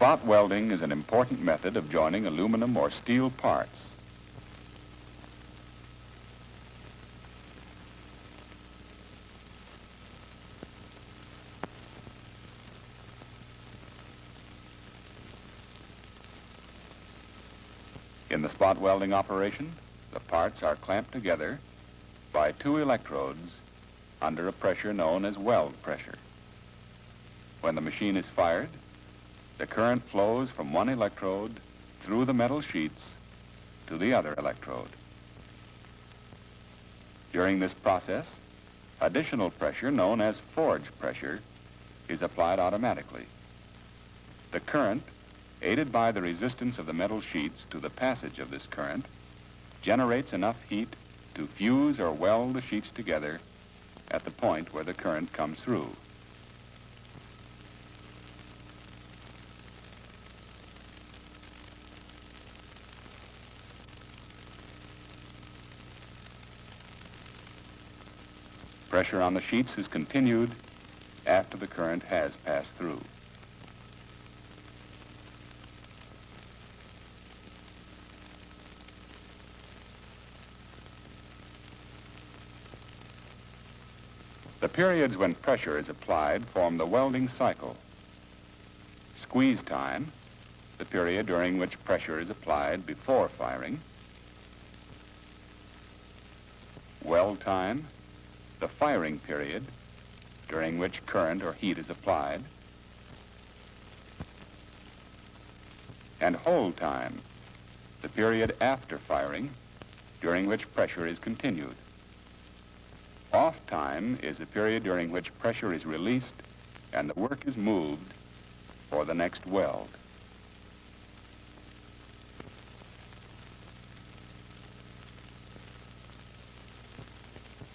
Spot welding is an important method of joining aluminum or steel parts. In the spot welding operation, the parts are clamped together by two electrodes under a pressure known as weld pressure. When the machine is fired, the current flows from one electrode through the metal sheets to the other electrode. During this process, additional pressure known as forge pressure is applied automatically. The current, aided by the resistance of the metal sheets to the passage of this current, generates enough heat to fuse or weld the sheets together at the point where the current comes through. Pressure on the sheets is continued after the current has passed through. The periods when pressure is applied form the welding cycle. Squeeze time, the period during which pressure is applied before firing. Weld time, the firing period during which current or heat is applied. And hold time, the period after firing during which pressure is continued. Off time is the period during which pressure is released and the work is moved for the next weld.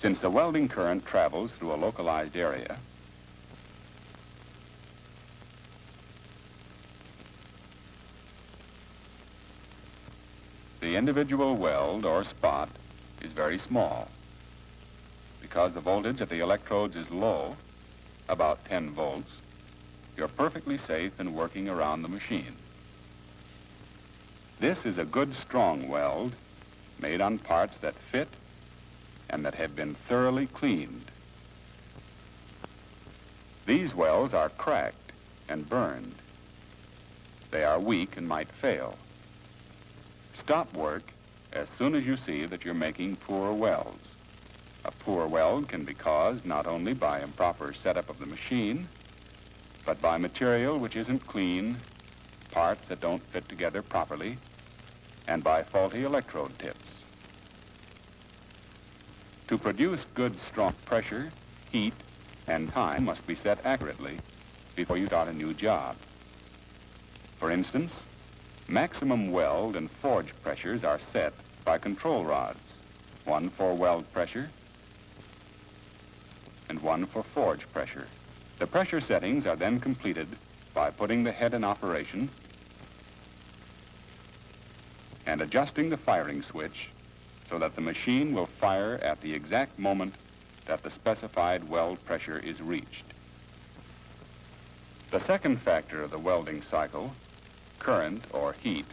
Since the welding current travels through a localized area, the individual weld or spot is very small. Because the voltage at the electrodes is low, about 10 volts, you're perfectly safe in working around the machine. This is a good strong weld made on parts that fit and that have been thoroughly cleaned. These welds are cracked and burned. They are weak and might fail. Stop work as soon as you see that you're making poor welds. A poor weld can be caused not only by improper setup of the machine, but by material which isn't clean, parts that don't fit together properly, and by faulty electrode tips. To produce good, strong pressure, heat, and time must be set accurately before you start a new job. For instance, maximum weld and forge pressures are set by control rods, one for weld pressure and one for forge pressure. The pressure settings are then completed by putting the head in operation and adjusting the firing switch so that the machine will fire at the exact moment that the specified weld pressure is reached. The second factor of the welding cycle, current or heat,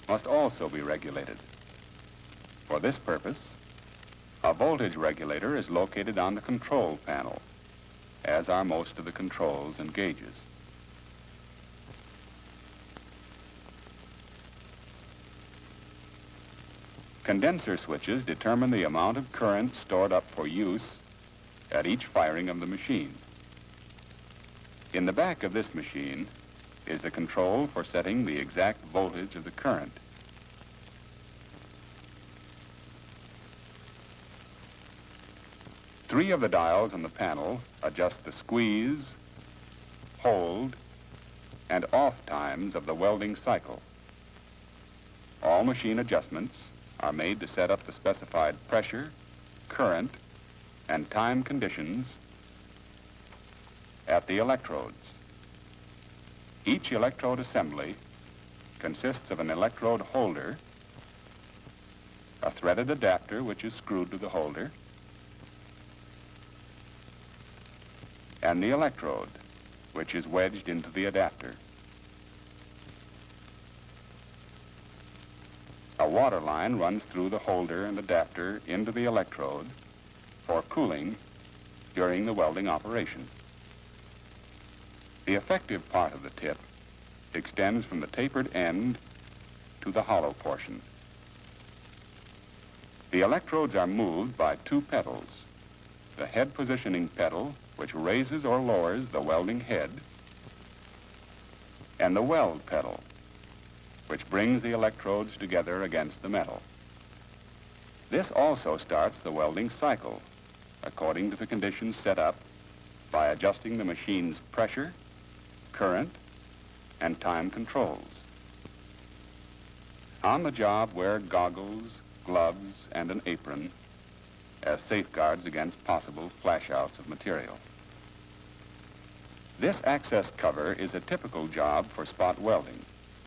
must also be regulated. For this purpose, a voltage regulator is located on the control panel, as are most of the controls and gauges. Condenser switches determine the amount of current stored up for use at each firing of the machine. In the back of this machine is the control for setting the exact voltage of the current. Three of the dials on the panel adjust the squeeze, hold, and off times of the welding cycle. All machine adjustments are made to set up the specified pressure, current, and time conditions at the electrodes. Each electrode assembly consists of an electrode holder, a threaded adapter which is screwed to the holder, and the electrode, which is wedged into the adapter. water line runs through the holder and adapter into the electrode for cooling during the welding operation. The effective part of the tip extends from the tapered end to the hollow portion. The electrodes are moved by two pedals: the head positioning pedal, which raises or lowers the welding head, and the weld pedal, which brings the electrodes together against the metal. This also starts the welding cycle according to the conditions set up by adjusting the machine's pressure, current, and time controls. On the job, wear goggles, gloves, and an apron as safeguards against possible flashouts of material. This access cover is a typical job for spot welding.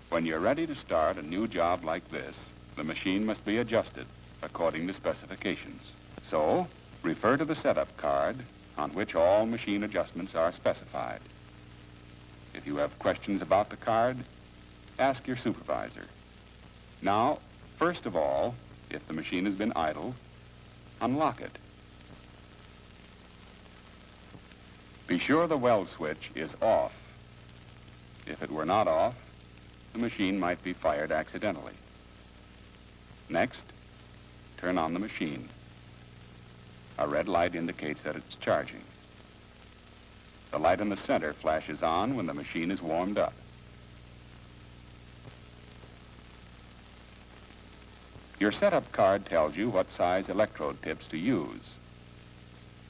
When you're ready to start a new job like this, the machine must be adjusted according to specifications. So, refer to the setup card on which all machine adjustments are specified. If you have questions about the card, ask your supervisor. Now, first of all, if the machine has been idle, unlock it. Be sure the weld switch is off. If it were not off, the machine might be fired accidentally. Next, turn on the machine. A red light indicates that it's charging. The light in the center flashes on when the machine is warmed up. Your setup card tells you what size electrode tips to use.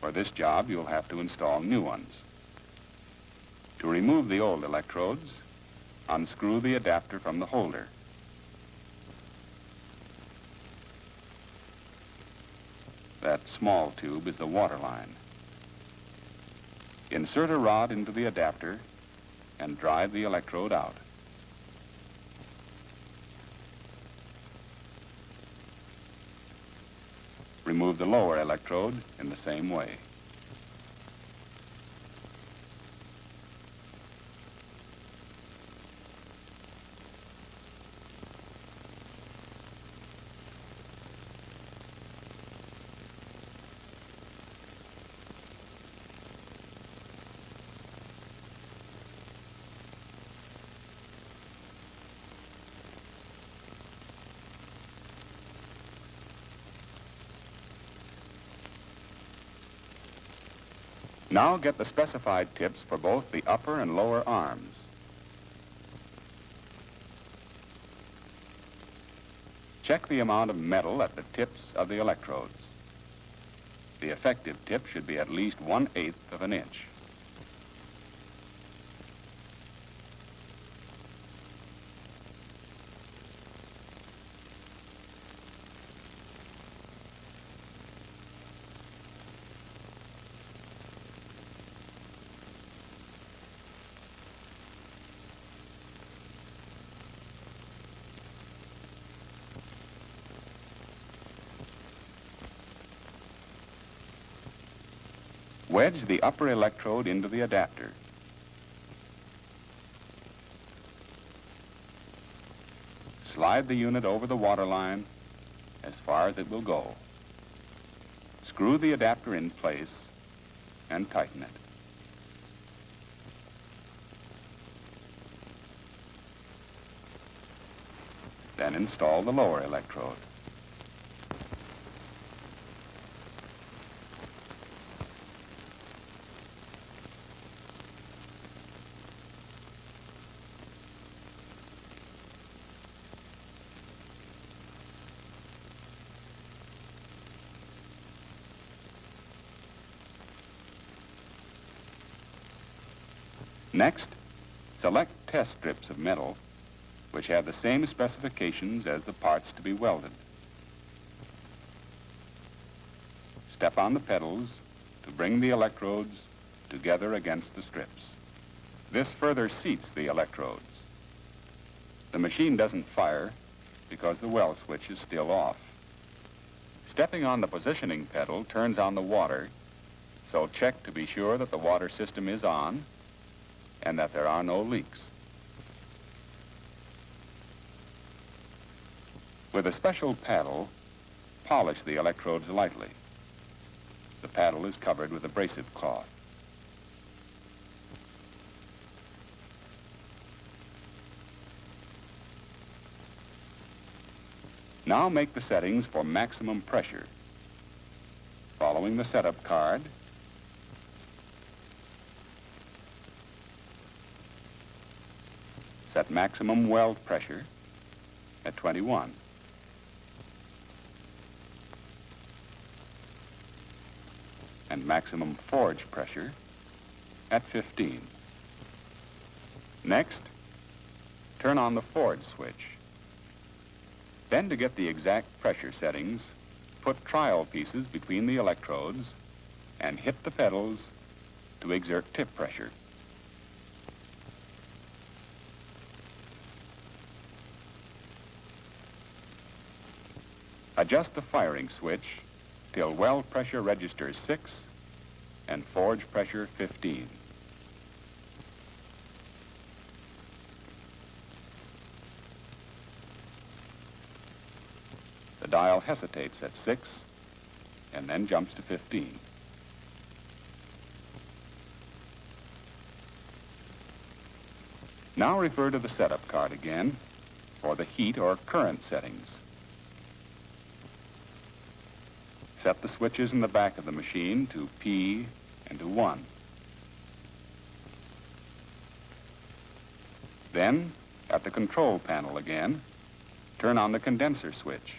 For this job, you'll have to install new ones. To remove the old electrodes, unscrew the adapter from the holder. That small tube is the water line. Insert a rod into the adapter and drive the electrode out. Remove the lower electrode in the same way. Now get the specified tips for both the upper and lower arms. Check the amount of metal at the tips of the electrodes. The effective tip should be at least 1/8 of an inch. Wedge the upper electrode into the adapter. Slide the unit over the water line as far as it will go. Screw the adapter in place and tighten it. Then install the lower electrode. Next, select test strips of metal which have the same specifications as the parts to be welded. Step on the pedals to bring the electrodes together against the strips. This further seats the electrodes. The machine doesn't fire because the weld switch is still off. Stepping on the positioning pedal turns on the water, so check to be sure that the water system is on and that there are no leaks. With a special paddle, polish the electrodes lightly. The paddle is covered with abrasive cloth. Now make the settings for maximum pressure. Following the setup card, set maximum weld pressure at 21. And maximum forge pressure at 15. Next, turn on the forge switch. Then, to get the exact pressure settings, put trial pieces between the electrodes and hit the pedals to exert tip pressure. Adjust the firing switch till weld pressure registers 6 and forge pressure 15. The dial hesitates at 6 and then jumps to 15. Now refer to the setup card again for the heat or current settings. Set the switches in the back of the machine to P and to 1. Then, at the control panel again, turn on the condenser switch,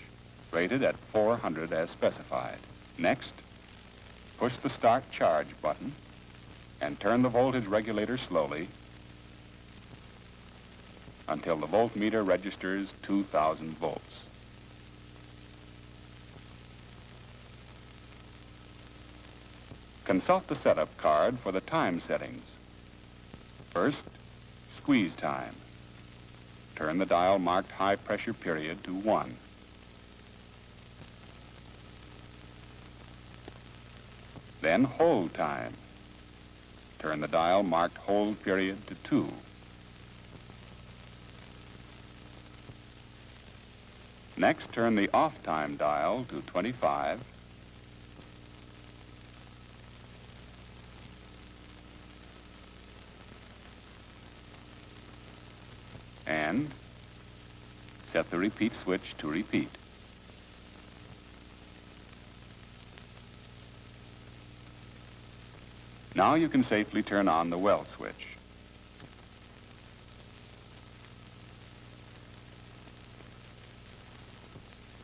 rated at 400 as specified. Next, push the Start Charge button and turn the voltage regulator slowly until the voltmeter registers 2,000 volts. Consult the setup card for the time settings. First, squeeze time. Turn the dial marked high pressure period to 1. Then hold time. Turn the dial marked hold period to 2. Next, turn the off time dial to 25. And set the repeat switch to repeat. Now you can safely turn on the weld switch.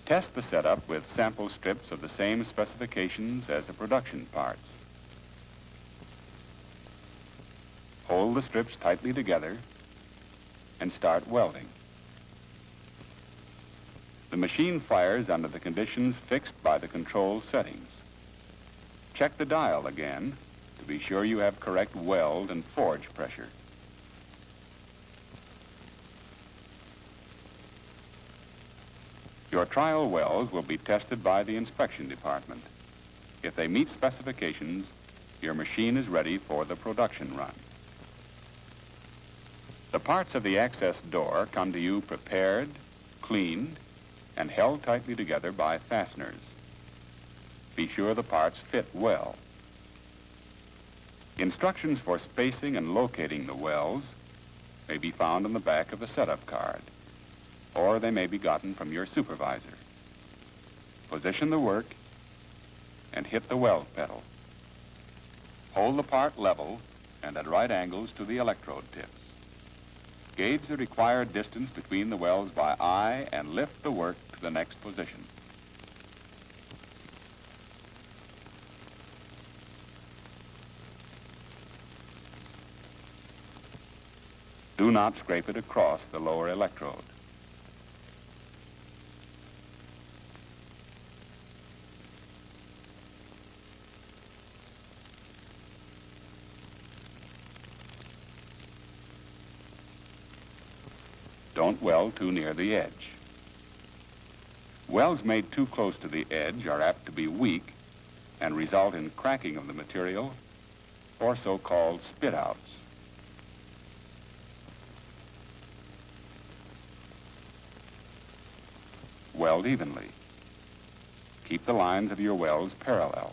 Test the setup with sample strips of the same specifications as the production parts. Hold the strips tightly together and start welding. The machine fires under the conditions fixed by the control settings. Check the dial again to be sure you have correct weld and forge pressure. Your trial welds will be tested by the inspection department. If they meet specifications, your machine is ready for the production run. The parts of the access door come to you prepared, cleaned, and held tightly together by fasteners. Be sure the parts fit well. Instructions for spacing and locating the welds may be found on the back of the setup card, or they may be gotten from your supervisor. Position the work and hit the weld pedal. Hold the part level and at right angles to the electrode tips. Gauge the required distance between the welds by eye and lift the work to the next position. Do not scrape it across the lower electrode. Don't weld too near the edge. Welds made too close to the edge are apt to be weak and result in cracking of the material or so-called spit-outs. Weld evenly. Keep the lines of your welds parallel.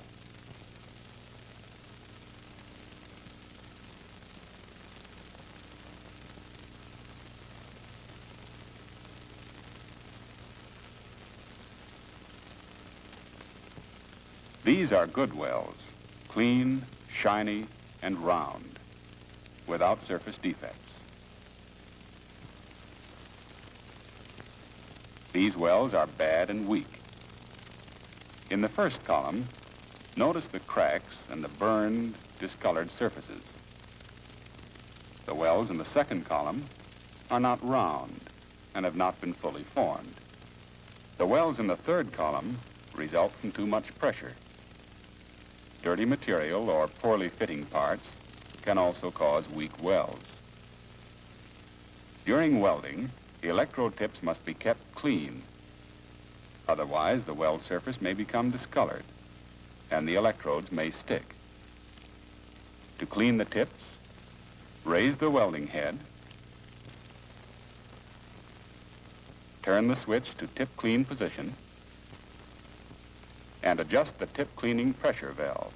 These are good welds, clean, shiny, and round, without surface defects. These welds are bad and weak. In the first column, notice the cracks and the burned, discolored surfaces. The welds in the second column are not round and have not been fully formed. The welds in the third column result from too much pressure. Dirty material or poorly fitting parts can also cause weak welds. During welding, the electrode tips must be kept clean. Otherwise, the weld surface may become discolored and the electrodes may stick. To clean the tips, raise the welding head, turn the switch to tip clean position, and adjust the tip cleaning pressure valve.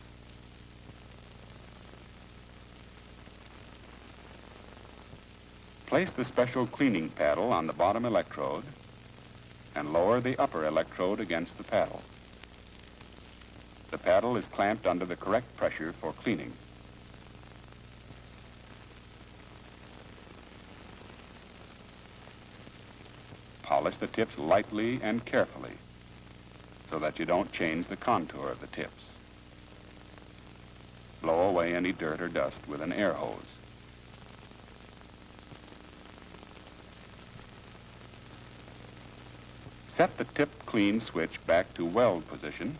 Place the special cleaning paddle on the bottom electrode and lower the upper electrode against the paddle. The paddle is clamped under the correct pressure for cleaning. Polish the tips lightly and carefully so that you don't change the contour of the tips. Blow away any dirt or dust with an air hose. Set the tip clean switch back to weld position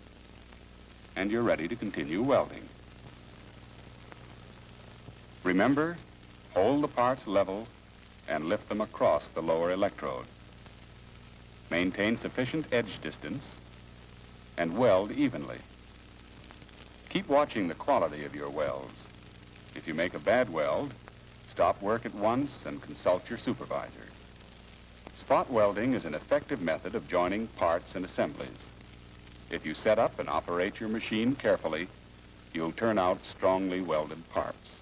and you're ready to continue welding. Remember, hold the parts level and lift them across the lower electrode. Maintain sufficient edge distance and weld evenly. Keep watching the quality of your welds. If you make a bad weld, stop work at once and consult your supervisor. Spot welding is an effective method of joining parts and assemblies. If you set up and operate your machine carefully, you'll turn out strongly welded parts.